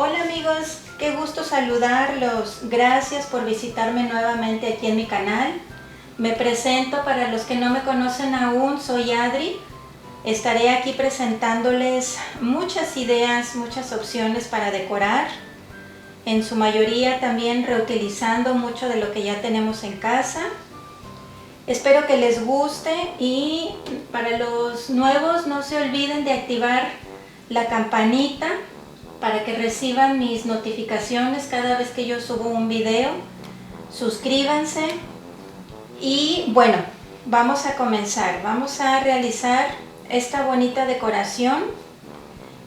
Hola amigos, qué gusto saludarlos. Gracias por visitarme nuevamente aquí en mi canal. Me presento para los que no me conocen aún, soy Adri. Estaré aquí presentándoles muchas ideas, muchas opciones para decorar. En su mayoría también reutilizando mucho de lo que ya tenemos en casa. Espero que les guste y para los nuevos no se olviden de activar la campanita para que reciban mis notificaciones cada vez que yo subo un video. Suscríbanse y bueno, vamos a comenzar. Vamos a realizar esta bonita decoración.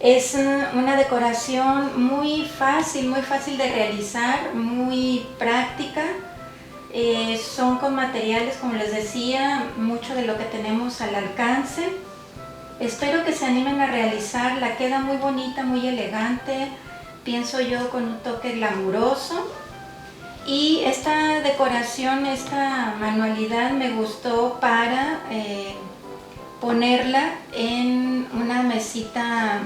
Es una decoración muy fácil de realizar, muy práctica. Son con materiales, como les decía, mucho de lo que tenemos al alcance. Espero que se animen a realizarla, queda muy bonita, muy elegante, pienso yo con un toque glamuroso. Y esta decoración, esta manualidad me gustó para ponerla en una mesita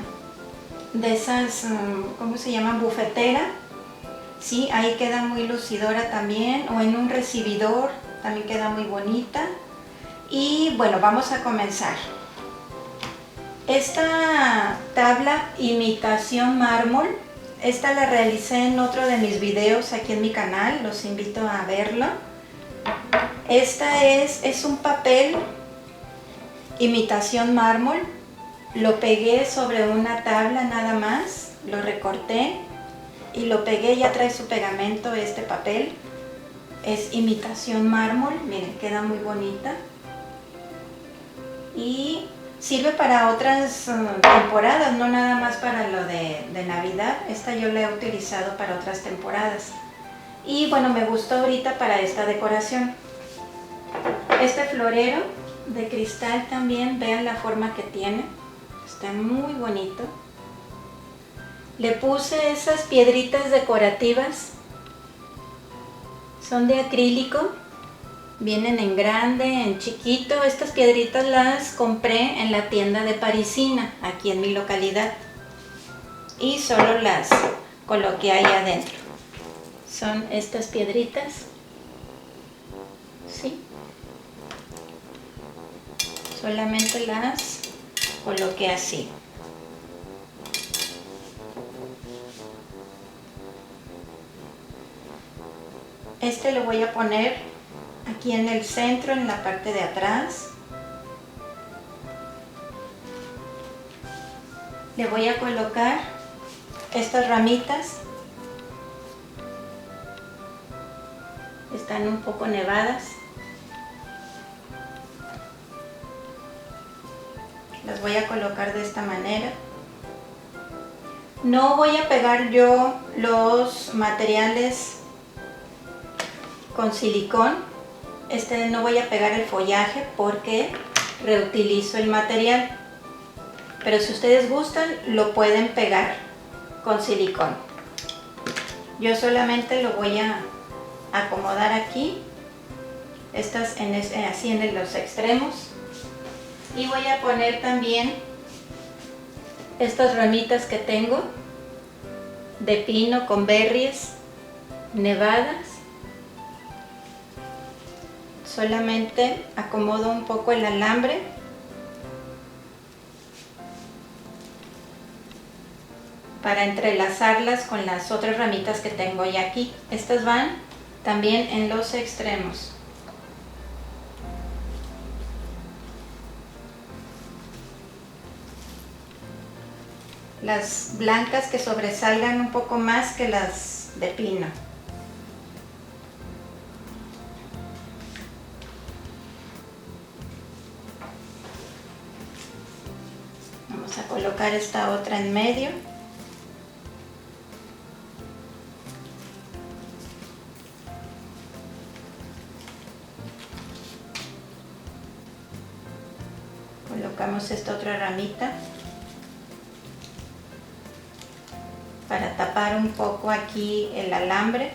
de esas, ¿cómo se llama? Bufetera. Sí, ahí queda muy lucidora también, o en un recibidor, también queda muy bonita. Y bueno, vamos a comenzar. Esta tabla imitación mármol, esta la realicé en otro de mis videos aquí en mi canal, los invito a verlo. Esta es un papel imitación mármol, lo pegué sobre una tabla nada más, lo recorté y lo pegué, ya trae su pegamento este papel. Es imitación mármol, miren, queda muy bonita. Y sirve para otras temporadas, no nada más para lo de Navidad. Esta yo la he utilizado para otras temporadas. Y bueno, me gustó ahorita para esta decoración. Este florero de cristal también, vean la forma que tiene. Está muy bonito. Le puse esas piedritas decorativas. Son de acrílico. Vienen en grande, en chiquito. Estas piedritas las compré en la tienda de Parisina, aquí en mi localidad. Y solo las coloqué ahí adentro. Son estas piedritas. ¿Sí? Solamente las coloqué así. Este lo voy a poner aquí en el centro, en la parte de atrás. Le voy a colocar estas ramitas. Están un poco nevadas. Las voy a colocar de esta manera. No voy a pegar yo los materiales con silicón. No voy a pegar el follaje porque reutilizo el material. Pero si ustedes gustan, lo pueden pegar con silicón. Yo solamente lo voy a acomodar aquí, así en los extremos. Y voy a poner también estas ramitas que tengo de pino con berries nevadas. Solamente acomodo un poco el alambre para entrelazarlas con las otras ramitas que tengo ya aquí. Estas van también en los extremos. Las blancas que sobresalgan un poco más que las de pino. Vamos a colocar esta otra en medio. Colocamos esta otra ramita para tapar un poco aquí el alambre.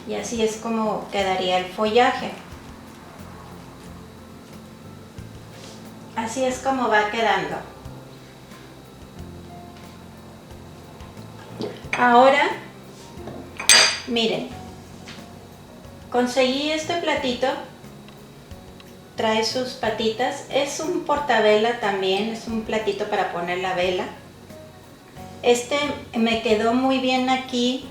Y así es como quedaría el follaje. Así es como va quedando. Ahora, miren, conseguí este platito, trae sus patitas, es un portavela también, es un platito para poner la vela. Este me quedó muy bien aquí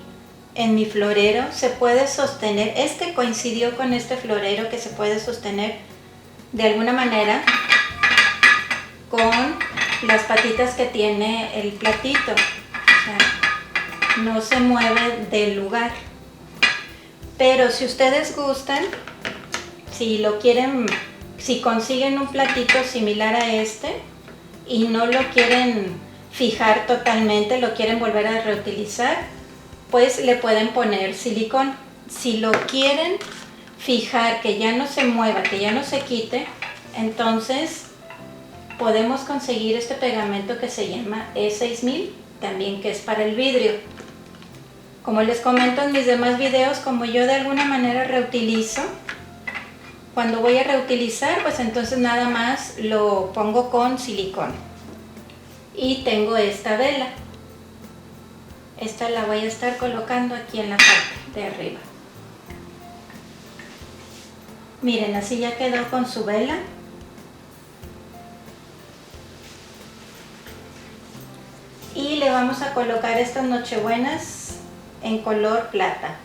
en mi florero, se puede sostener, este coincidió con este florero que se puede sostener de alguna manera con las patitas que tiene el platito, o sea, no se mueve del lugar. Pero si ustedes gustan, si lo quieren, si consiguen un platito similar a este y no lo quieren fijar totalmente, lo quieren volver a reutilizar, pues le pueden poner silicón. Si lo quieren fijar, que ya no se mueva, que ya no se quite, entonces podemos conseguir este pegamento que se llama E6000, también que es para el vidrio. Como les comento en mis demás videos, como yo de alguna manera reutilizo, cuando voy a reutilizar, pues entonces nada más lo pongo con silicón. Y tengo esta vela. Esta la voy a estar colocando aquí en la parte de arriba. Miren, así ya quedó con su vela. Y le vamos a colocar estas nochebuenas en color plata.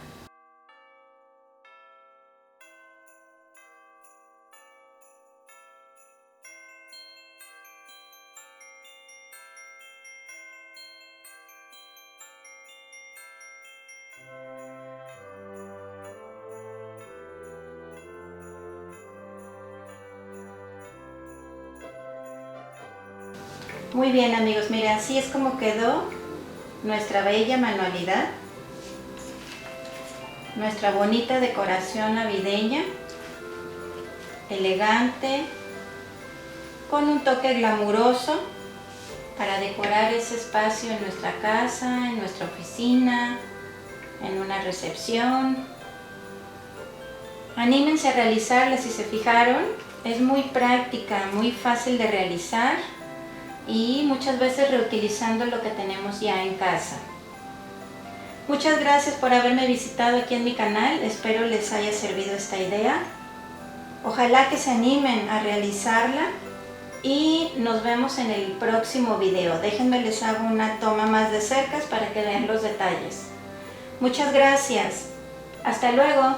Muy bien amigos, miren, así es como quedó nuestra bella manualidad, nuestra bonita decoración navideña, elegante, con un toque glamuroso para decorar ese espacio en nuestra casa, en nuestra oficina, en una recepción. Anímense a realizarla si se fijaron, es muy práctica, muy fácil de realizar y muchas veces reutilizando lo que tenemos ya en casa. Muchas gracias por haberme visitado aquí en mi canal, espero les haya servido esta idea. Ojalá que se animen a realizarla y nos vemos en el próximo video. Déjenme les hago una toma más de cerca para que vean los detalles. Muchas gracias, hasta luego.